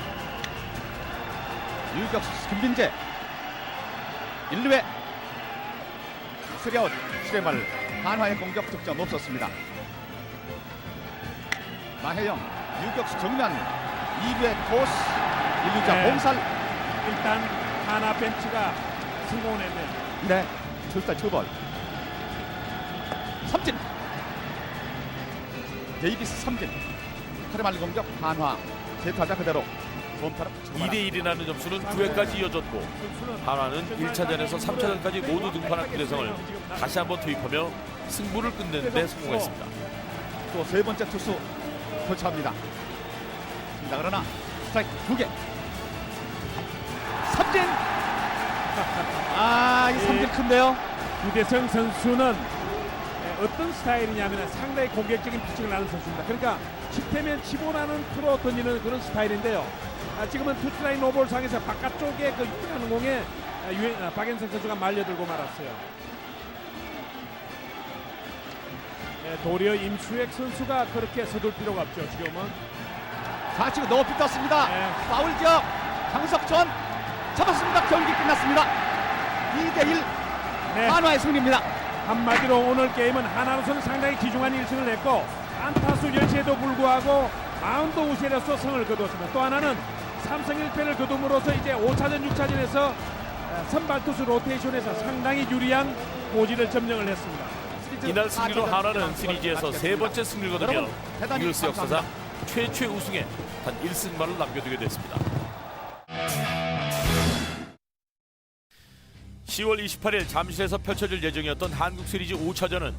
유격수 김빈재 1루에 3아웃 7회 한화의 공격 득점 없었습니다. 마혜영 유격수 정면 2루에 토스 1루자 몸살. 일단 하나 벤치가 성공을 했네요. 네. 투스타 투볼. 삼진. 데이비스 삼진. 카르말리 공격 한화 세 타자 그대로 범타를 붙이고 2대1이라는 점수는 9회까지 이어졌고 한화는 1차전에서 3차전까지 모두 등판한 구대성을 다시 한번 투입하며 승부를 끝내는 데 성공했습니다. 또 세 번째 투수 교체합니다. 자, 그러나 스트라이크 2개. 삼진. 이 삼진 큰데요. 구대성 선수는 어떤 스타일이냐면 상당히 공격적인 피칭을 하는 선수입니다. 그러니까 칩되면 치보라는 프로 던지는 그런 스타일인데요. 지금은 투스라인 노볼 상에서 바깥쪽에 그 유인하는 공에 박앤석 선수가 말려들고 말았어요. 도리어 임수혁 선수가 그렇게 서둘 필요가 없죠. 지금은. 자, 지금 높이 떴습니다. 파울 지역 강석천 잡았습니다. 경기 끝났습니다. 2대1 한화의 승리입니다. 한마디로 오늘 게임은 하나로서는 상당히 귀중한 1승을 했고 안타수 열세에도 불구하고 마운드 우세로서 성을 거두었습니다. 또 하나는 3승 1패를 거둠으로써 이제 5차전 6차전에서 선발 투수 로테이션에서 상당히 유리한 고지를 점령을 했습니다. 이날 승리로 한화는 시리즈에서 세 번째 승리를 거두며 이글스 역사상 최초의 우승에 단 1승만을 남겨두게 됐습니다. 10월 28일 잠실에서 펼쳐질 예정이었던 한국 시리즈 5차전은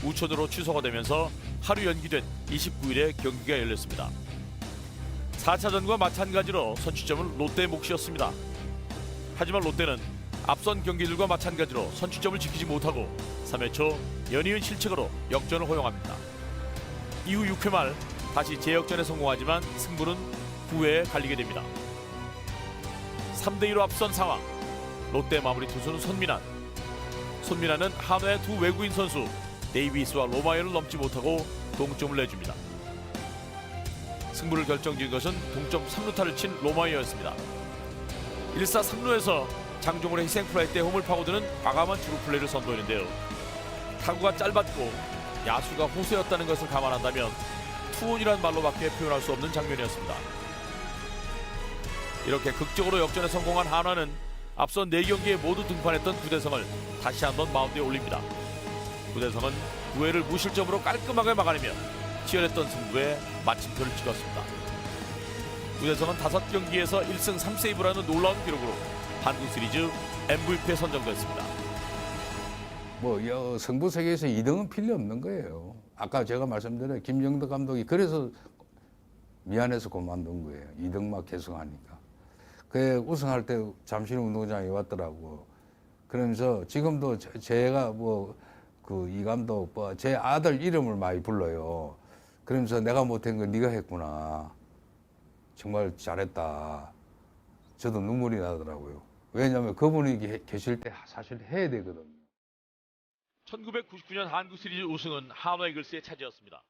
우천으로 취소가 되면서 하루 연기된 29일에 경기가 열렸습니다. 4차전과 마찬가지로 선취점은 롯데의 몫이었습니다. 하지만 롯데는 앞선 경기들과 마찬가지로 선취점을 지키지 못하고 3회 초 연이은 실책으로 역전을 허용합니다. 이후 6회 말 다시 재역전에 성공하지만 승부는 9회에 갈리게 됩니다. 3대2로 앞선 상황. 롯데 마무리 투수는 손민환은 한화의 두 외국인 선수 데이비스와 로마이어를 넘지 못하고 동점을 내줍니다. 승부를 결정지은 것은 동점 3루타를 친 로마이어였습니다. 1사 3루에서 장종훈의 희생플라이 때 홈을 파고드는 과감한 주루 플레이를 선보이는데요. 타구가 짧았고 야수가 호수였다는 것을 감안한다면 투혼이란 말로밖에 표현할 수 없는 장면이었습니다. 이렇게 극적으로 역전에 성공한 한화는 앞선 4경기에 모두 등판했던 구대성을 다시 한번 마운드에 올립니다. 구대성은 9회를 무실점으로 깔끔하게 막아내며 치열했던 승부에 마침표를 찍었습니다. 구대성은 5경기에서 1승 3세이브라는 놀라운 기록으로 한국 시리즈 MVP에 선정됐습니다. 승부 세계에서 2등은 필요 없는 거예요. 아까 제가 말씀드린 김정덕 감독이 그래서 미안해서 그만둔 거예요. 2등만 계속 하니까. 그 우승할 때 잠실 운동장에 왔더라고. 그러면서 지금도 제가 이 감독 제 아들 이름을 많이 불러요. 그러면서 내가 못한 건 네가 했구나. 정말 잘했다. 저도 눈물이 나더라고요. 왜냐하면 그분이 계실 때 사실 해야 되거든요. 1999년 한국 시리즈 우승은 한화 이글스의 차지였습니다.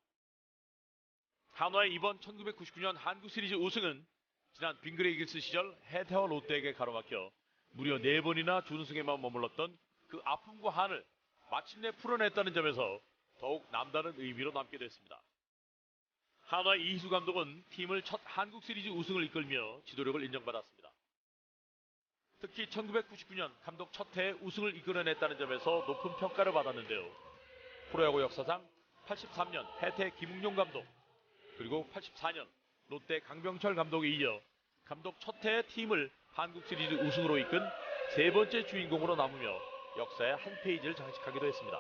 한화의 이번 1999년 한국 시리즈 우승은 지난 빙그레 이글스 시절 해태와 롯데에게 가로막혀 무려 4번이나 준우승에만 머물렀던 그 아픔과 한을 마침내 풀어냈다는 점에서 더욱 남다른 의미로 남게 됐습니다. 한화의 이희수 감독은 팀을 첫 한국 시리즈 우승을 이끌며 지도력을 인정받았습니다. 특히 1999년 감독 첫 해에 우승을 이끌어냈다는 점에서 높은 평가를 받았는데요. 프로야구 역사상 83년 해태 김웅용 감독, 그리고 84년 롯데 강병철 감독에 이어 감독 첫 해에 팀을 한국 시리즈 우승으로 이끈 세 번째 주인공으로 남으며 역사의 한 페이지를 장식하기도 했습니다.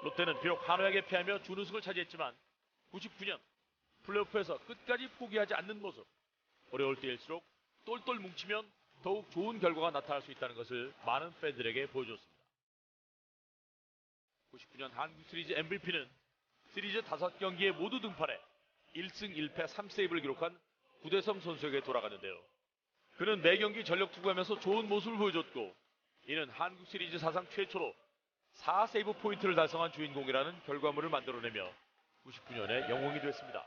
롯데는 비록 한화에게 패하며 준우승을 차지했지만 99년 플레이오프에서 끝까지 포기하지 않는 모습, 어려울 때일수록 똘똘 뭉치면 더욱 좋은 결과가 나타날 수 있다는 것을 많은 팬들에게 보여줬습니다. 99년 한국 시리즈 MVP는 시리즈 5경기에 모두 등판해 1승 1패 3세이브를 기록한 구대성 선수에게 돌아가는데요. 그는 매경기 전력 투구하면서 좋은 모습을 보여줬고, 이는 한국 시리즈 사상 최초로 4세이브 포인트를 달성한 주인공이라는 결과물을 만들어내며 99년의 영웅이 됐습니다.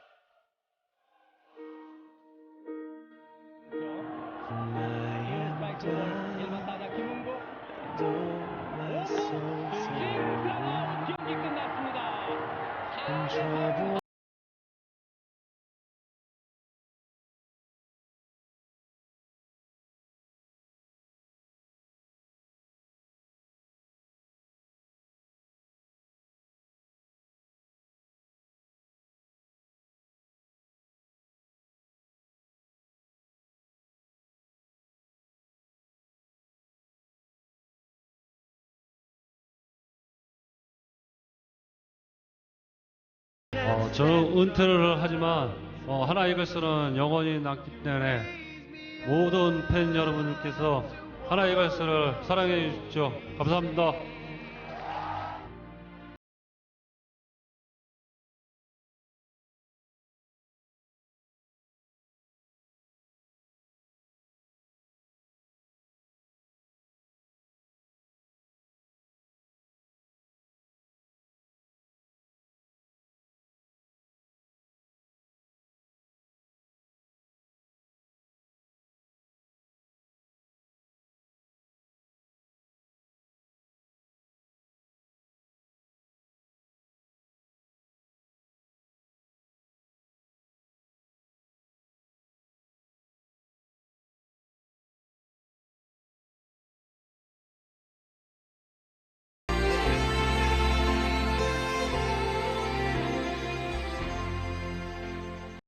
저는 은퇴를 하지만 하나 이글스는 영원히 남기 때문에 모든 팬 여러분들께서 하나 이글스를 사랑해 주십시오. 감사합니다.